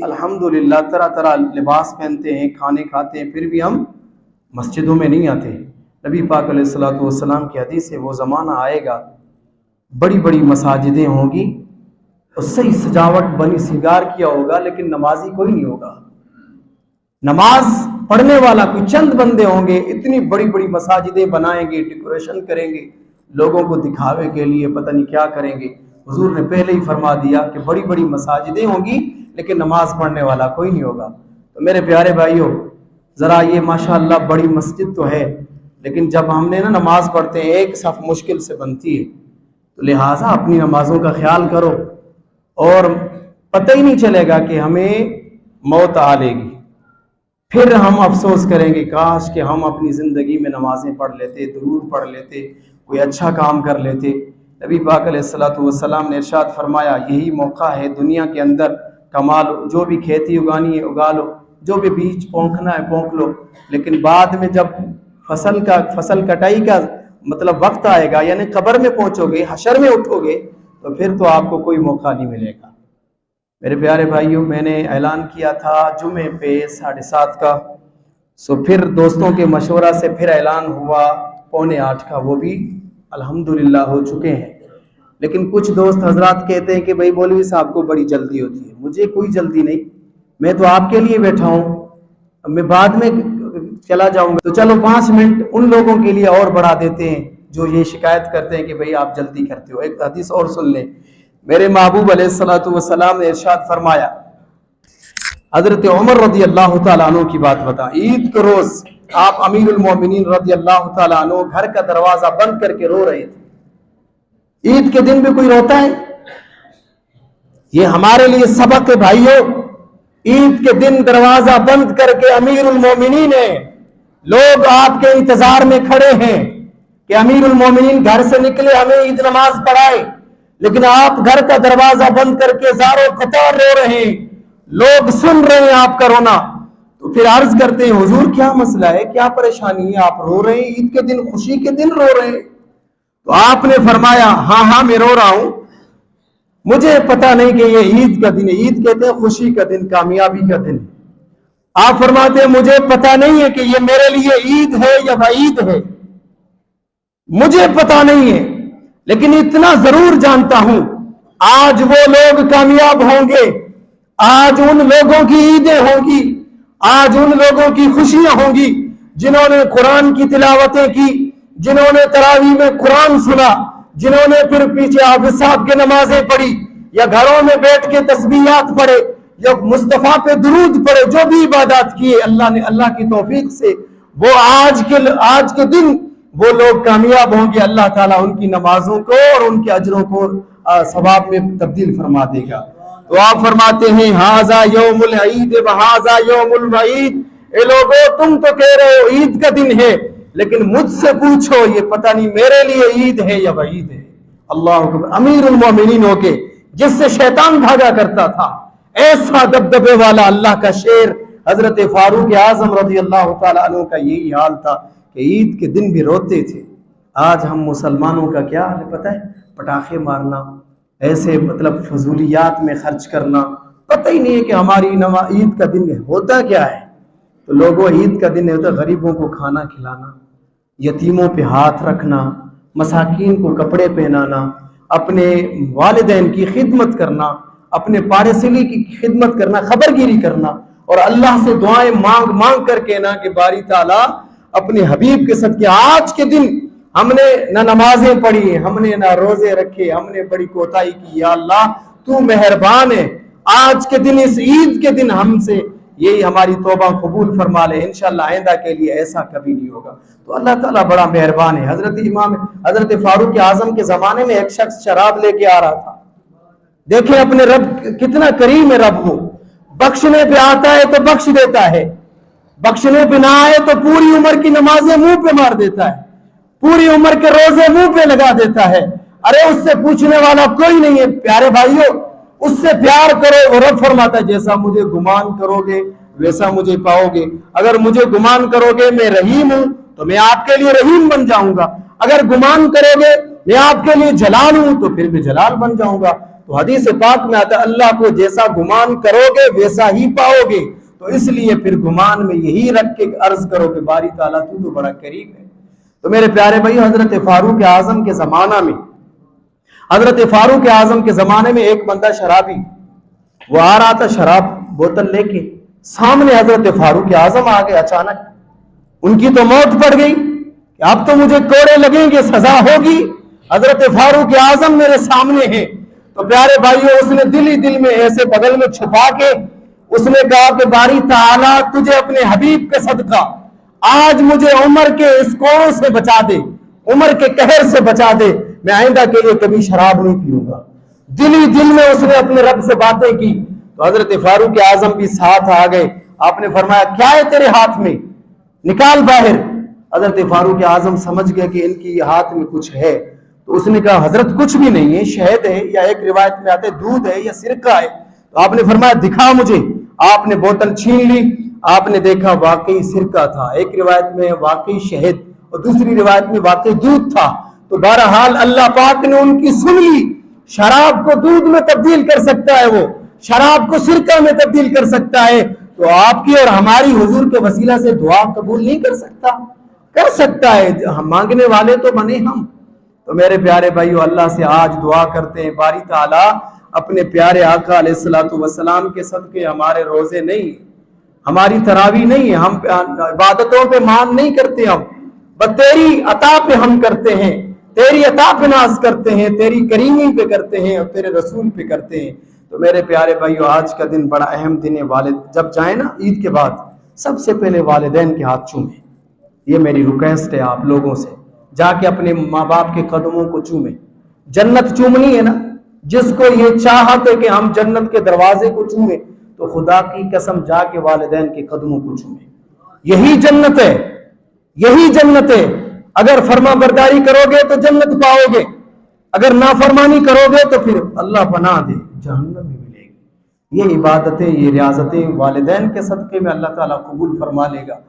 अल्हम्दुलिल्लाह तरह तरह लिबास पहनते हैं, खाने खाते हैं, फिर भी हम मस्जिदों में नहीं आते। नबी पाक अलैहिस्सलातु वस्सलाम की हदीस है, वो ज़माना आएगा बड़ी बड़ी मसाजिदें होंगी और सही सजावट बनी सिंगार किया होगा, लेकिन नमाजी कोई नहीं होगा। नमाज पढ़ने वाला कोई चंद बंदे होंगे। इतनी बड़ी बड़ी मसाजिदें बनाएंगे, डेकोरेशन करेंगे, लोगों को दिखावे के लिए पता नहीं क्या करेंगे। हुजूर ने पहले ही फरमा दिया कि बड़ी बड़ी मसाजिदें होंगी लेकिन नमाज पढ़ने वाला कोई नहीं होगा। तो मेरे प्यारे भाइयों, ज़रा ये माशाअल्लाह बड़ी मस्जिद तो है, लेकिन जब हमने ना नमाज पढ़ते हैं एक सफ मुश्किल से बनती है, तो लिहाजा अपनी नमाजों का ख्याल करो और पता ही नहीं चलेगा कि हमें मौत आ लेगी। फिर हम अफसोस करेंगे काश कि हम अपनी ज़िंदगी में नमाजें पढ़ लेते, दुरूद पढ़ लेते, कोई अच्छा काम कर लेते। नबी पाक अलैहिस्सलातु वस्सलाम ने इरशाद फरमाया, यही मौका है दुनिया के अंदर, कमा लो, जो भी खेती उगानी है उगा लो, जो भी बीज पोंखना है पोंख लो, लेकिन बाद में जब फसल कटाई का मतलब वक्त आएगा, यानी कब्र में पहुंचोगे, हशर में उठोगे, तो फिर तो आपको कोई मौका नहीं मिलेगा। मेरे प्यारे भाइयों, मैंने ऐलान किया था जुमे पे 7:30 का, सो फिर दोस्तों के मशवरा से फिर ऐलान हुआ 7:45 का, वो भी अल्हम्दुलिल्लाह हो चुके हैं। लेकिन कुछ दोस्त हजरात कहते हैं कि भाई मौलवी साहब को बड़ी जल्दी होती है। मुझे कोई जल्दी नहीं, मैं तो आपके लिए बैठा हूँ, मैं बाद में चला जाऊंगा। तो चलो 5 मिनट उन लोगों के लिए और बढ़ा देते हैं जो ये शिकायत करते हैं कि भाई आप जल्दी करते हो। एक हदीस और सुन लें। मेरे महबूब अलैहिस्सलातु वस्सलाम ने इरशाद फरमाया, हजरत उमर रज़ी अल्लाह तआला अन्हु की बात बता, ईद के रोज आप अमीरुल मोमिनीन रज़ी अल्लाह तआला अन्हु घर का दरवाजा बंद करके रो रहे थे। ईद के दिन भी कोई रोता है? ये हमारे लिए सबक है भाइयों। ईद के दिन दरवाजा बंद करके अमीरुल मोमिनीन है, लोग आपके इंतजार में खड़े हैं कि अमीरुल मोमिनीन घर से निकले, हमें ईद नमाज पढ़ाए, लेकिन आप घर का दरवाजा बंद करके ज़ारो कतार रो रहे हैं, लोग सुन रहे हैं आपका रोना। तो फिर अर्ज करते हैं, हुजूर क्या मसला है, क्या परेशानी है, आप रो रहे हैं, ईद के दिन, खुशी के दिन रो रहे हैं? तो आपने फरमाया, हाँ हाँ मैं रो रहा हूं, मुझे पता नहीं कि ये ईद का दिन है। ईद कहते हैं खुशी का दिन, कामयाबी का दिन। आप फरमाते हैं मुझे पता नहीं है कि ये मेरे लिए ईद है या वईद है, मुझे पता नहीं है, लेकिन इतना जरूर जानता हूं आज वो लोग कामयाब होंगे, आज उन लोगों की ईदें होंगी, आज उन लोगों की खुशियां होंगी जिन्होंने कुरान की तिलावतें की, जिन्होंने तरावी में कुरान सुना, जिन्होंने फिर पीछे हाफिज साहब की नमाजें पढ़ी, या घरों में बैठ के तस्बीहात पढ़े, या मुस्तफा पे दुरूद पढ़े, जो भी इबादत किए अल्लाह ने, अल्लाह की तौफीक से वो आज के दिन वो लोग कामयाब होंगे। अल्लाह ताला उनकी नमाजों को और उनके अजरों को सवाब में तब्दील फरमा देगा। तो आप फरमाते हैं, हाजा यौमुल ईद व हाजा यौमुल वईद। ए लोगों, तुम तो कह रहे हो ईद का दिन है, लेकिन मुझसे पूछो ये पता नहीं मेरे लिए ईद है या वईद है। अल्लाह अकबर। अमीरुल मोमिनीन होके जिससे शैतान भागा करता था, ऐसा दबदबे वाला अल्लाह का शेर हजरत फारूक आजम रज़ी अल्लाह तआला अन्हु का यही हाल था कि ईद के दिन भी रोते थे। आज हम मुसलमानों का क्या हाल है पता है? पटाखे मारना, ऐसे मतलब फजूलियात में खर्च करना, पता ही नहीं है कि हमारी ईद का दिन होता क्या है। तो लोगों, ईद का दिन होता गरीबों को खाना खिलाना, यतीमों पे हाथ रखना, मसाकीन को कपड़े पहनाना, अपने वालिदैन की खिदमत करना, अपने पाड़ेसिली की खिदमत करना, खबरगिरी करना, और अल्लाह से दुआएं मांग मांग करके ना कि बारी ताला अपने हबीब के सदके आज के दिन हमने ना नमाजें पढ़ी, हमने ना रोजे रखे, हमने बड़ी कोताही की, या अल्लाह तू मेहरबान है, आज के दिन, इस ईद के दिन हमसे यही हमारी तौबा कबूल फरमा ले, इंशाअल्लाह आइंदा के लिए ऐसा कभी नहीं होगा। तो अल्लाह ताला बड़ा मेहरबान है। हजरत फारूक आजम के जमाने में एक शख्स शराब लेके आ रहा था। देखें अपने रब कितना करीम है रब, हो बख्शने पे आता है तो बख्श देता है, बख्शने पे ना आए तो पूरी उम्र की नमाजें मुंह पे मार देता है, पूरी उम्र के रोजे मुंह पे लगा देता है। अरे उससे पूछने वाला कोई नहीं है। प्यारे भाइयों, उससे प्यार करो। और रब फरमाता है, जैसा मुझे गुमान करोगे वैसा मुझे पाओगे। अगर मुझे गुमान करोगे मैं रहीम हूं तो मैं आपके लिए रहीम बन जाऊंगा, अगर गुमान करोगे मैं आपके लिए जलाल हूं तो फिर मैं जलाल बन जाऊंगा। तो हदीस पाक में आता है अल्लाह को जैसा गुमान करोगे वैसा ही पाओगे। तो इसलिए फिर गुमान में यही रख के अर्ज करो कि बारी ताला तू तो बड़ा करीम है। तो मेरे प्यारे भाई, हजरत फारूक आजम के जमाना में, हजरत फारूक आजम के जमाने में एक बंदा शराबी, वो आ रहा था शराब बोतल लेके, सामने हजरत फारूक आजम आ गए। अचानक उनकी तो मौत पड़ गई कि अब तो मुझे कोड़े लगेंगे, सजा होगी, हजरत फारूक आजम मेरे सामने हैं। तो प्यारे भाइयों, उसने दिल ही दिल में ऐसे बगल में छुपा के उसने कहा कि बारी ताला तुझे अपने हबीब के सदका आज मुझे उम्र के इस कोड़ों से बचा दे, उम्र के कहर से बचा दे, मैं आइंदा के लिए कभी शराब नहीं पीऊंगा। दिल ही दिल में उसने अपने रब से बातें की। तो हजरत फारूक आजम भी साथ आ गए। आपने फरमाया क्या है तेरे हाथ में, निकाल बाहर। हजरत फारूक आजम समझ गए कि इनकी हाथ में कुछ है। तो उसने कहा हजरत कुछ भी नहीं है, शहद है, या एक रिवायत में आते दूध है या सिरका है। तो आपने फरमाया दिखा मुझे। आपने बोतल छीन ली, आपने देखा वाकई सिरका था, एक रिवायत में वाकई शहद और दूसरी रिवायत में वाकई दूध था। तो बहरहाल अल्लाह पाक ने उनकी सुन ली। शराब को दूध में तब्दील कर सकता है, वो शराब को सिरका में तब्दील कर सकता है। तो आपकी और हमारी हुजूर के वसीला से दुआ कबूल नहीं कर सकता? कर सकता है। हम मांगने वाले तो बने हम। तो मेरे प्यारे भाइयों, अल्लाह से आज दुआ करते हैं बारी ताला अपने प्यारे आका अलैहिस्सलातु वस्सलाम के सदके हमारे रोजे नहीं, हमारी तरावी नहीं है, हम इबादतों पे मान नहीं करते, हम बस तेरी अता पे हम करते हैं, तेरी अता पे नाज करते हैं, तेरी करीमी पे करते हैं और तेरे रसूल पे करते हैं। तो मेरे प्यारे भाइयों, आज का दिन बड़ा अहम दिन है। वालिद जब जाए ना ईद के बाद, सबसे पहले वालिदैन के हाथ चूमे। ये मेरी रिक्वेस्ट है आप लोगों से, जाके अपने माँ बाप के कदमों को चूमे। जन्नत चूमनी है ना, जिसको ये चाहत है कि हम जन्नत के दरवाजे को चूमे, तो खुदा की कसम जाके वालिदैन के कदमों को चूमे। यही जन्नत है, यही जन्नत है। अगर फर्मा बरदारी करोगे तो जन्नत पाओगे, अगर नाफरमानी करोगे तो फिर अल्लाह पनाह दे जहन्नम में मिलेगी। ये इबादतें, ये रियाजतें वालिदैन के सदके में अल्लाह ताला कबूल फरमा लेगा।